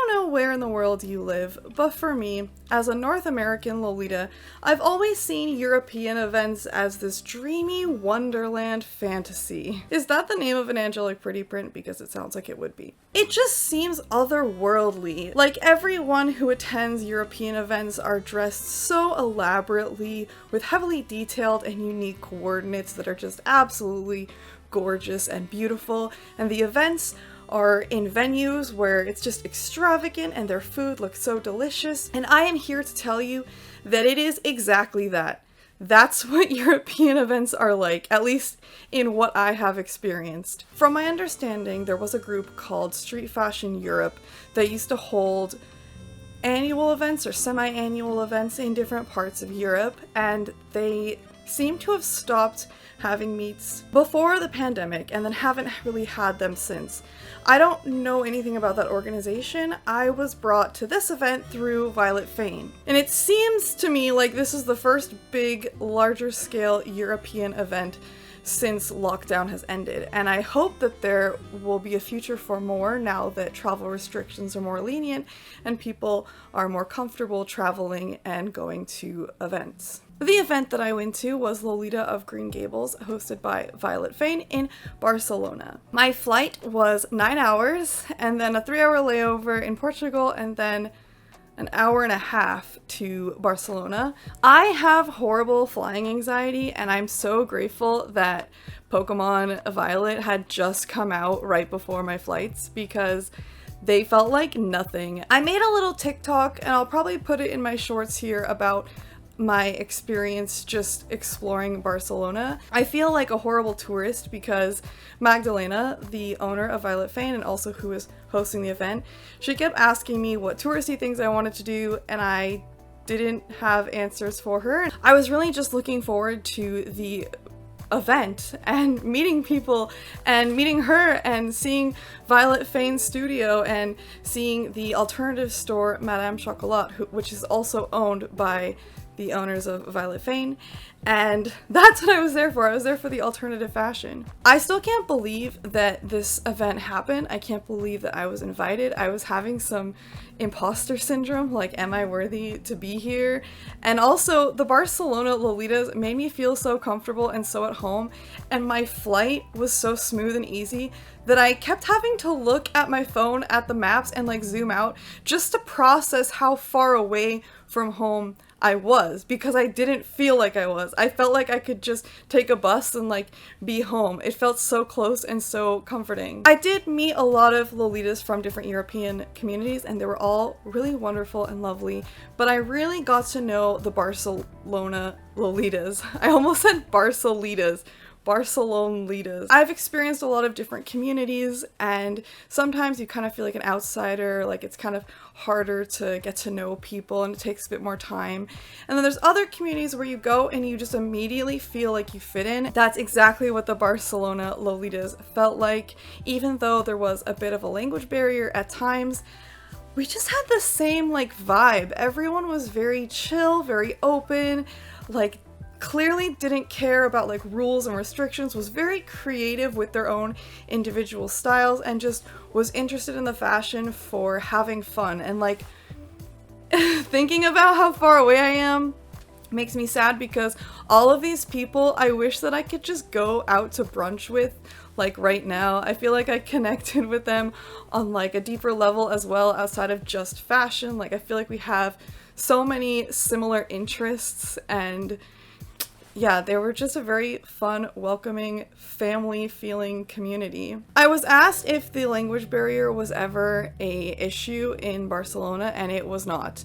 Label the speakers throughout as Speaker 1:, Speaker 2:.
Speaker 1: don't know where in the world you live, but for me, as a North American Lolita, I've always seen European events as this dreamy wonderland fantasy. Is that the name of an angelic pretty print? Because it sounds like it would be. It just seems otherworldly. Like everyone who attends European events are dressed so elaborately with heavily detailed and unique coordinates that are just absolutely gorgeous and beautiful, and the events are in venues where it's just extravagant and their food looks so delicious. And I am here to tell you that it is exactly that. That's what European events are like, at least in what I have experienced. From my understanding, there was a group called Street Fashion Europe that used to hold annual events or semi-annual events in different parts of Europe, and they seem to have stopped having meets before the pandemic and then haven't really had them since. I don't know anything about that organization. I was brought to this event through Fane. And it seems to me like this is the first big, larger scale European event since lockdown has ended. And I hope that there will be a future for more now that travel restrictions are more lenient and people are more comfortable traveling and going to events. The event that I went to was Lolita of Green Gables, hosted by Fane in Barcelona. My flight was 9 hours, and then a 3-hour layover in Portugal, and then an hour and a half to Barcelona. I have horrible flying anxiety, and I'm so grateful that Pokemon Violet had just come out right before my flights, because they felt like nothing. I made a little TikTok, and I'll probably put it in my shorts here, about my experience just exploring Barcelona. I feel like a horrible tourist because Magdalena, the owner of Fane and also who is hosting the event, she kept asking me what touristy things I wanted to do, and I didn't have answers for her. I was really just looking forward to the event and meeting people and meeting her and seeing Fane's studio and seeing the alternative store Madame Chocolat, which is also owned by the owners of Fane, and that's what I was there for. I was there for the alternative fashion. I still can't believe that this event happened. I can't believe that I was invited. I was having some imposter syndrome, like, am I worthy to be here? And also, the Barcelona Lolitas made me feel so comfortable and so at home, and my flight was so smooth and easy that I kept having to look at my phone at the maps and like zoom out just to process how far away from home I was, because I didn't feel like I was. I felt like I could just take a bus and like be home. It felt so close and so comforting. I did meet a lot of Lolitas from different European communities, and they were all really wonderful and lovely, but I really got to know the Barcelona Lolitas. I almost said Barcelitas. Barcelonitas. I've experienced a lot of different communities, and sometimes you kind of feel like an outsider, like it's kind of harder to get to know people and it takes a bit more time. And then there's other communities where you go and you just immediately feel like you fit in. That's exactly what the Barcelona Lolitas felt like. Even though there was a bit of a language barrier at times, we just had the same like vibe. Everyone was very chill, very open, like clearly didn't care about like rules and restrictions, was very creative with their own individual styles, and just was interested in the fashion for having fun. And like thinking about how far away I am makes me sad, because all of these people I wish that I could just go out to brunch with like right now. I feel like I connected with them on like a deeper level as well, outside of just fashion. Like I feel like we have so many similar interests, and yeah, they were just a very fun, welcoming, family-feeling community. I was asked if the language barrier was ever an issue in Barcelona, and it was not.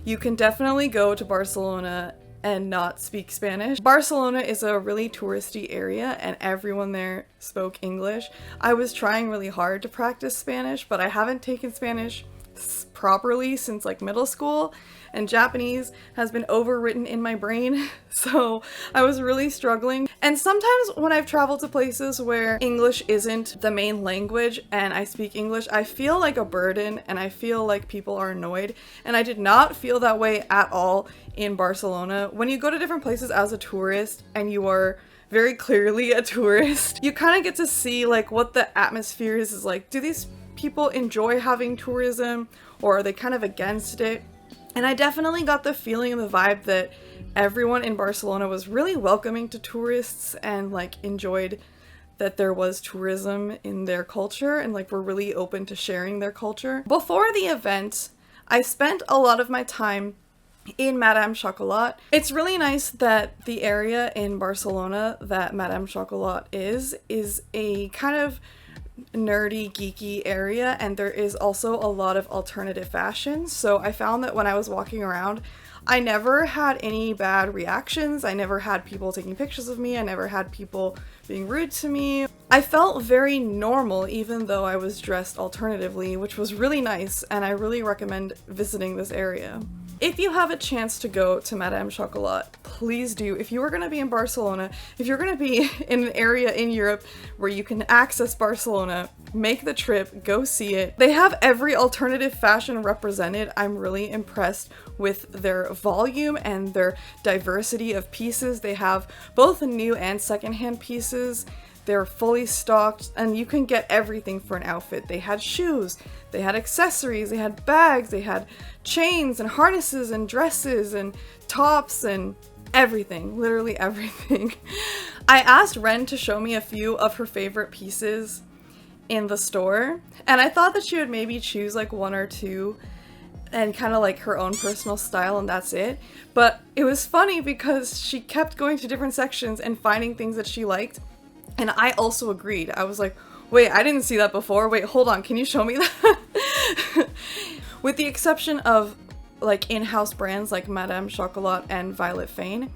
Speaker 1: You can definitely go to Barcelona and not speak Spanish. Barcelona is a really touristy area, and everyone there spoke English. I was trying really hard to practice Spanish, but I haven't taken Spanish properly since like middle school, and Japanese has been overwritten in my brain, so I was really struggling. And sometimes when I've traveled to places where English isn't the main language and I speak English, I feel like a burden and I feel like people are annoyed, and I did not feel that way at all in Barcelona. When you go to different places as a tourist and you are very clearly a tourist, you kind of get to see like what the atmosphere is like. Do these people enjoy having tourism, or are they kind of against it? And I definitely got the feeling and the vibe that everyone in Barcelona was really welcoming to tourists and like enjoyed that there was tourism in their culture and like were really open to sharing their culture. Before the event, I spent a lot of my time in Madame Chocolat. It's really nice that the area in Barcelona that Madame Chocolat is a kind of nerdy, geeky area, and there is also a lot of alternative fashion. So I found that when I was walking around, I never had any bad reactions. I never had people taking pictures of me. I never had people being rude to me. I felt very normal even though I was dressed alternatively, which was really nice, and I really recommend visiting this area. If you have a chance to go to Madame Chocolat, please do. If you are going to be in Barcelona, if you're going to be in an area in Europe where you can access Barcelona, make the trip, go see it. They have every alternative fashion represented. I'm really impressed with their volume and their diversity of pieces. They have both new and secondhand pieces. They're fully stocked, and you can get everything for an outfit. They had shoes, they had accessories, they had bags, they had chains and harnesses and dresses and tops and everything, literally everything. I asked Ren to show me a few of her favorite pieces in the store, and I thought that she would maybe choose like one or two and kind of like her own personal style, and that's it. But it was funny because she kept going to different sections and finding things that she liked. And I also agreed. I was like, wait, I didn't see that before. Wait, hold on. Can you show me that? With the exception of like in-house brands like Madame Chocolat and Violet Fane,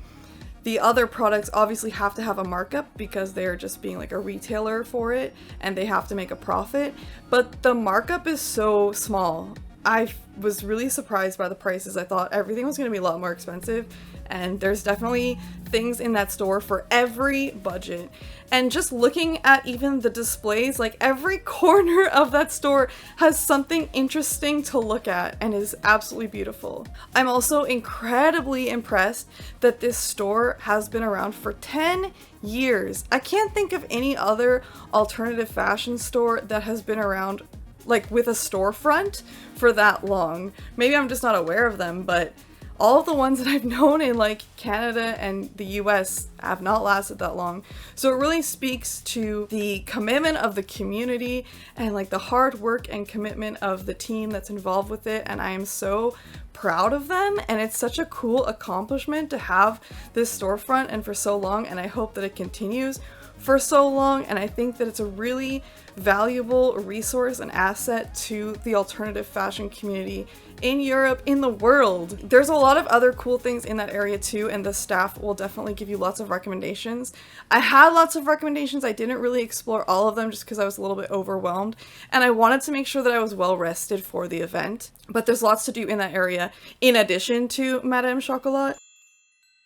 Speaker 1: the other products obviously have to have a markup because they're just being like a retailer for it and they have to make a profit. But the markup is so small. I was really surprised by the prices. I thought everything was going to be a lot more expensive, and there's definitely things in that store for every budget. And just looking at even the displays, like every corner of that store has something interesting to look at and is absolutely beautiful. I'm also incredibly impressed that this store has been around for 10 years. I can't think of any other alternative fashion store that has been around like with a storefront for that long. Maybe I'm just not aware of them, but all of the ones that I've known in like Canada and the US have not lasted that long. So it really speaks to the commitment of the community and like the hard work and commitment of the team that's involved with it, and I am so proud of them, and it's such a cool accomplishment to have this storefront and for so long, and I hope that it continues for so long. And I think that it's a really valuable resource and asset to the alternative fashion community in Europe, in the world. There's a lot of other cool things in that area too, and the staff will definitely give you lots of recommendations. I had lots of recommendations. I didn't really explore all of them just because I was a little bit overwhelmed, and I wanted to make sure that I was well rested for the event. But there's lots to do in that area in addition to Madame Chocolat.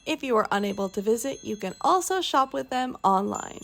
Speaker 1: If you are unable to visit, you can also shop with them online.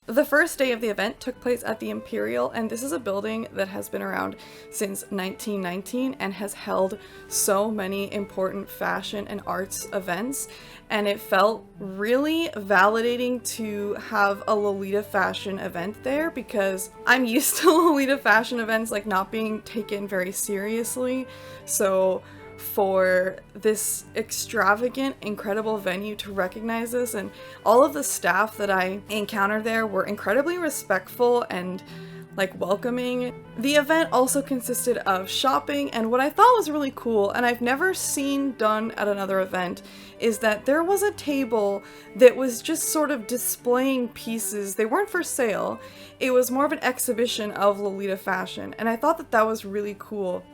Speaker 1: The first day of the event took place at the Imperial, and this is a building that has been around since 1919 and has held so many important fashion and arts events, and it felt really validating to have a Lolita fashion event there because I'm used to Lolita fashion events like not being taken very seriously. So for this extravagant, incredible venue to recognize this, and all of the staff that I encountered there were incredibly respectful and like welcoming. The event also consisted of shopping, and what I thought was really cool, and I've never seen done at another event, is that there was a table that was just sort of displaying pieces. They weren't for sale. It was more of an exhibition of Lolita fashion, and I thought that that was really cool.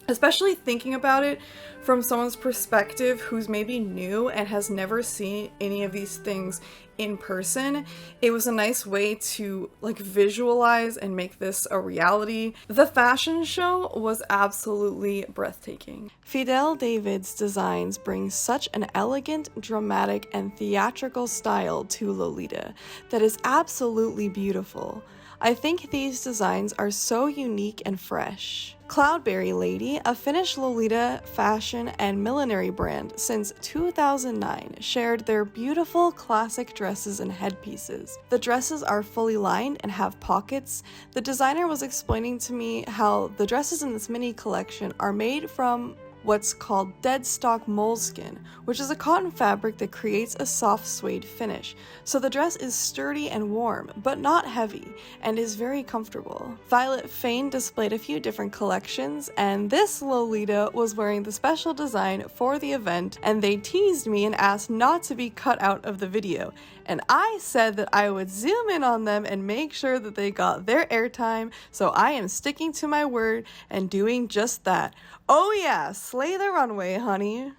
Speaker 1: Especially thinking about it from someone's perspective who's maybe new and has never seen any of these things in person. It was a nice way to like visualize and make this a reality. The fashion show was absolutely breathtaking. Fidel David's designs bring such an elegant, dramatic, and theatrical style to Lolita that is absolutely beautiful. I think these designs are so unique and fresh. Cloudberry Lady, a Finnish Lolita fashion and millinery brand since 2009, shared their beautiful classic dresses and headpieces. The dresses are fully lined and have pockets. The designer was explaining to me how the dresses in this mini collection are made from what's called dead stock moleskin, which is a cotton fabric that creates a soft suede finish. So the dress is sturdy and warm, but not heavy, and is very comfortable. Violet Fane displayed a few different collections, and this Lolita was wearing the special design for the event, and they teased me and asked not to be cut out of the video. And I said that I would zoom in on them and make sure that they got their airtime, so I am sticking to my word and doing just that. Oh yeah, slay the runway, honey.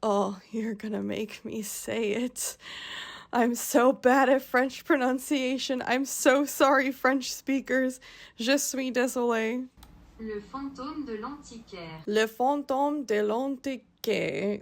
Speaker 1: Oh, you're gonna make me say it. I'm so bad at French pronunciation. I'm so sorry, French speakers. Je suis désolée.
Speaker 2: Le fantôme de l'antiquaire.
Speaker 1: Le fantôme de l'antiquaire.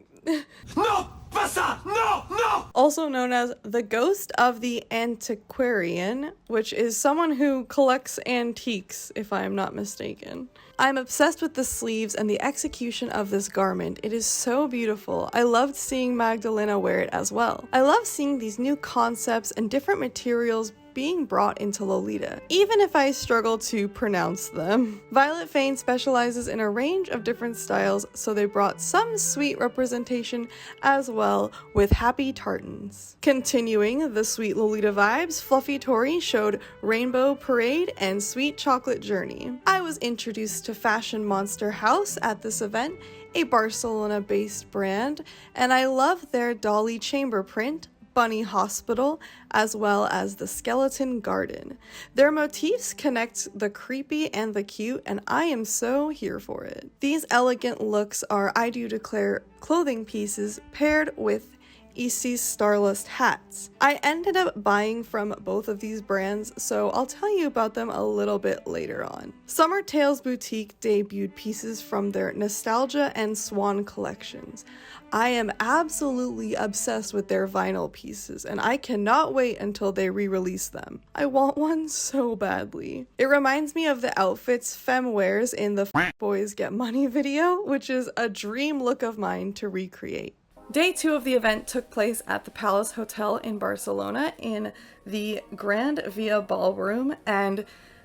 Speaker 3: No! Pas ça! No! No!
Speaker 1: Also known as the ghost of the antiquarian, which is someone who collects antiques, if I am not mistaken. I'm obsessed with the sleeves and the execution of this garment. It is so beautiful. I loved seeing Magdalena wear it as well. I love seeing these new concepts and different materials being brought into Lolita, even if I struggle to pronounce them. Violet Fane specializes in a range of different styles, so they brought some sweet representation as well with happy tartans. Continuing the sweet Lolita vibes, Fluffy Tori showed Rainbow Parade and Sweet Chocolate Journey. I was introduced to Fashion Monster House at this event, a Barcelona-based brand, and I love their Dolly chamber print, Bunny Hospital, as well as the Skeleton Garden. Their motifs connect the creepy and the cute, and I am so here for it. These elegant looks are, I do declare, clothing pieces paired with Icy's Starlust hats. I ended up buying from both of these brands, so I'll tell you about them a little bit later on. Summer Tales Boutique debuted pieces from their Nostalgia and Swan collections. I am absolutely obsessed with their vinyl pieces, and I cannot wait until they re-release them. I want one so badly. It reminds me of the outfits Femme wears in the Boys Get Money video, which is a dream look of mine to recreate. Day 2 of the event took place at the Palace Hotel in Barcelona in the Grand Via Ballroom, and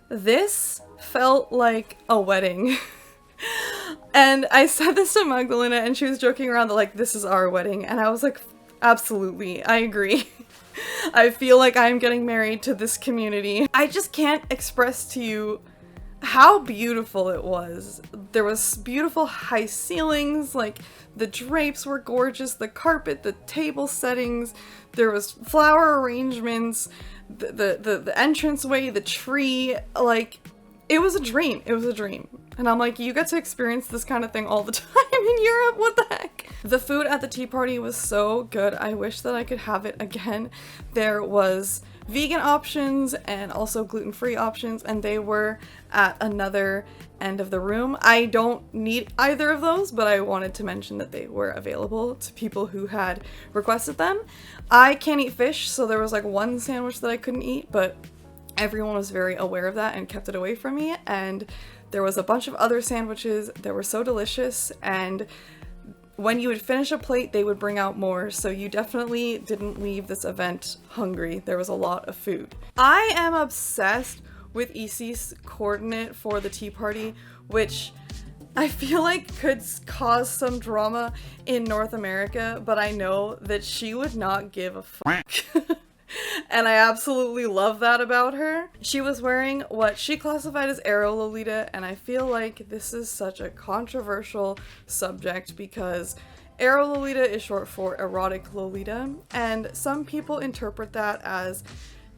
Speaker 1: this felt like a wedding. And I said this to Magdalena, and she was joking around that, like, this is our wedding, and I was like, absolutely, I agree. I feel like I'm getting married to this community. I just can't express to you how beautiful it was. There was beautiful high ceilings, like the drapes were gorgeous, the carpet, the table settings, there was flower arrangements, the entranceway, the tree, like, it was a dream. It was a dream. And I'm like, you get to experience this kind of thing all the time in Europe, what the heck? The food at the tea party was so good. I wish that I could have it again. There was vegan options and also gluten-free options, and they were at another end of the room. I don't need either of those, but I wanted to mention that they were available to people who had requested them. I can't eat fish, so there was like one sandwich that I couldn't eat, but everyone was very aware of that and kept it away from me, and there was a bunch of other sandwiches that were so delicious, and when you would finish a plate, they would bring out more, so you definitely didn't leave this event hungry. There was a lot of food. I am obsessed with Icy's coordinate for the tea party, which I feel like could cause some drama in North America, but I know that she would not give a fuck. And I absolutely love that about her. She was wearing what she classified as Aero Lolita, and I feel like this is such a controversial subject because Aero Lolita is short for erotic Lolita, and some people interpret that as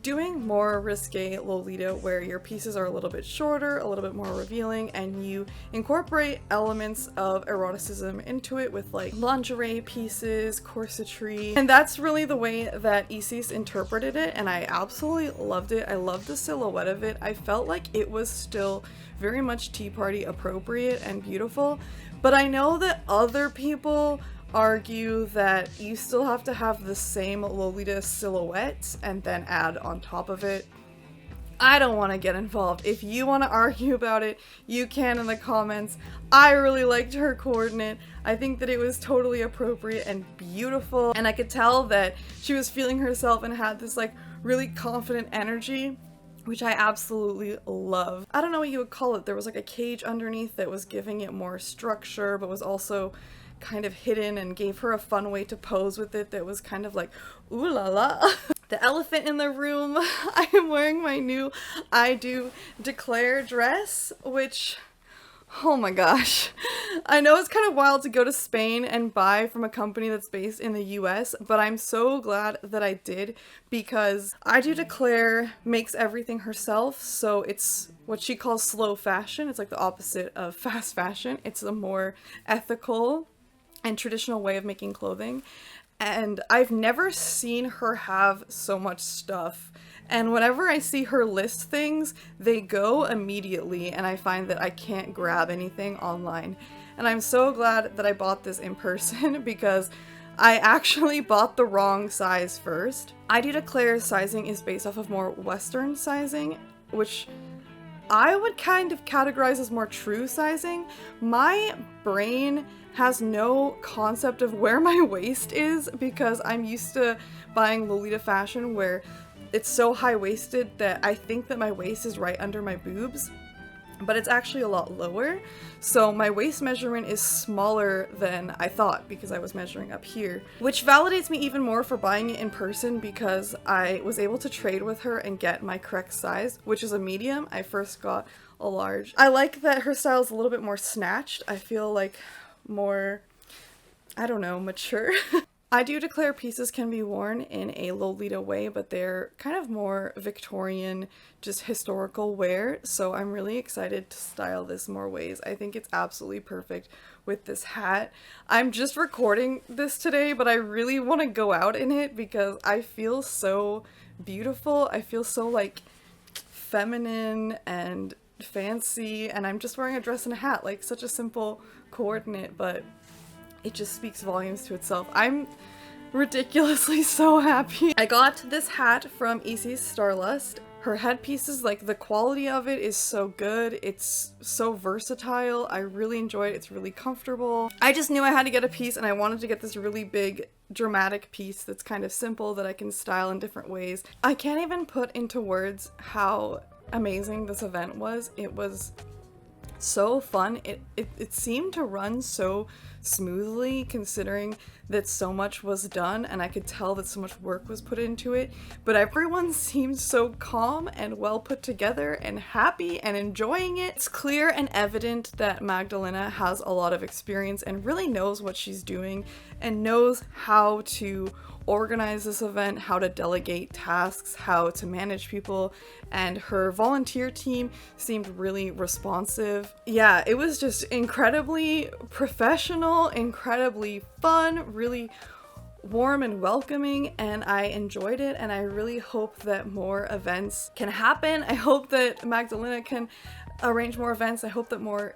Speaker 1: doing more risque Lolita where your pieces are a little bit shorter, a little bit more revealing, and you incorporate elements of eroticism into it with like lingerie pieces, corsetry. And that's really the way that Isis interpreted it, and I absolutely loved it. I loved the silhouette of it. I felt like it was still very much tea party appropriate and beautiful, but I know that other people argue that you still have to have the same Lolita silhouette and then add on top of it. I don't want to get involved. If you want to argue about it, you can in the comments. I really liked her coordinate. I think that it was totally appropriate and beautiful, and I could tell that she was feeling herself and had this like really confident energy, which I absolutely love. I don't know what you would call it. There was like a cage underneath that was giving it more structure, but was also kind of hidden and gave her a fun way to pose with it that was kind of like ooh la la. The elephant in the room, I am wearing my new I Do Declare dress, which, oh my gosh. I know it's kind of wild to go to Spain and buy from a company that's based in the US, but I'm so glad that I did, because I Do Declare makes everything herself, so it's what she calls slow fashion. It's like the opposite of fast fashion. It's a more ethical and traditional way of making clothing, and I've never seen her have so much stuff, and whenever I see her list things, they go immediately, and I find that I can't grab anything online. And I'm so glad that I bought this in person, because I actually bought the wrong size first. I Do Declare's sizing is based off of more Western sizing, which I would kind of categorize as more true sizing. My brain has no concept of where my waist is, because I'm used to buying Lolita fashion where it's so high-waisted that I think that my waist is right under my boobs, but it's actually a lot lower. So my waist measurement is smaller than I thought, because I was measuring up here, which validates me even more for buying it in person, because I was able to trade with her and get my correct size, which is a medium. I first got a large. I like that her style is a little bit more snatched. I feel like more, I don't know, mature. I Do Declare pieces can be worn in a Lolita way, but they're kind of more Victorian, just historical wear, so I'm really excited to style this more ways. I think it's absolutely perfect with this hat. I'm just recording this today, but I really want to go out in it because I feel so beautiful. I feel so like feminine and fancy, and I'm just wearing a dress and a hat, like such a simple coordinate, but it just speaks volumes to itself. I'm ridiculously so happy. I got this hat from Isis Starlust. Her headpieces, like the quality of it is so good. It's so versatile. I really enjoy it. It's really comfortable. I just knew I had to get a piece, and I wanted to get this really big dramatic piece that's kind of simple that I can style in different ways. I can't even put into words how amazing this event was. It was so fun. It seemed to run so smoothly, considering that so much was done, and I could tell that so much work was put into it, but everyone seemed so calm and well put together and happy and enjoying it. It's clear and evident that Magdalena has a lot of experience and really knows what she's doing and knows how to organize this event, how to delegate tasks, how to manage people, and her volunteer team seemed really responsive. Yeah, it was just incredibly professional, incredibly fun, really warm and welcoming, and I enjoyed it, and I really hope that more events can happen. I hope that Magdalena can arrange more events. I hope that more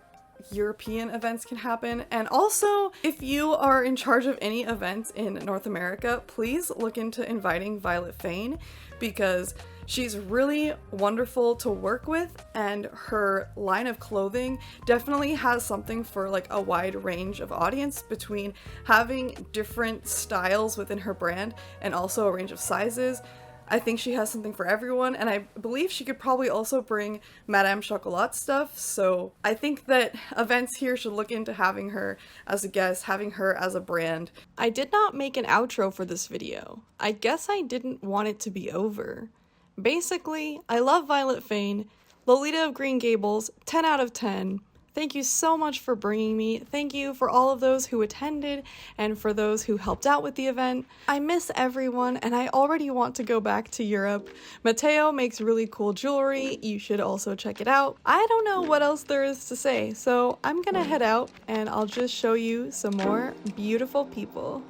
Speaker 1: European events can happen. And also, if you are in charge of any events in North America, please look into inviting Violet Fane, because she's really wonderful to work with, and her line of clothing definitely has something for like a wide range of audience, between having different styles within her brand and also a range of sizes. I think she has something for everyone, and I believe she could probably also bring Madame Chocolat stuff, so I think that events here should look into having her as a guest, having her as a brand. I did not make an outro for this video. I guess I didn't want it to be over. Basically, I love Violet Fane, Lolita of Green Gables, 10 out of 10. Thank you so much for bringing me. Thank you for all of those who attended and for those who helped out with the event. I miss everyone and I already want to go back to Europe. Matteo makes really cool jewelry. You should also check it out. I don't know what else there is to say, so I'm gonna head out and I'll just show you some more beautiful people.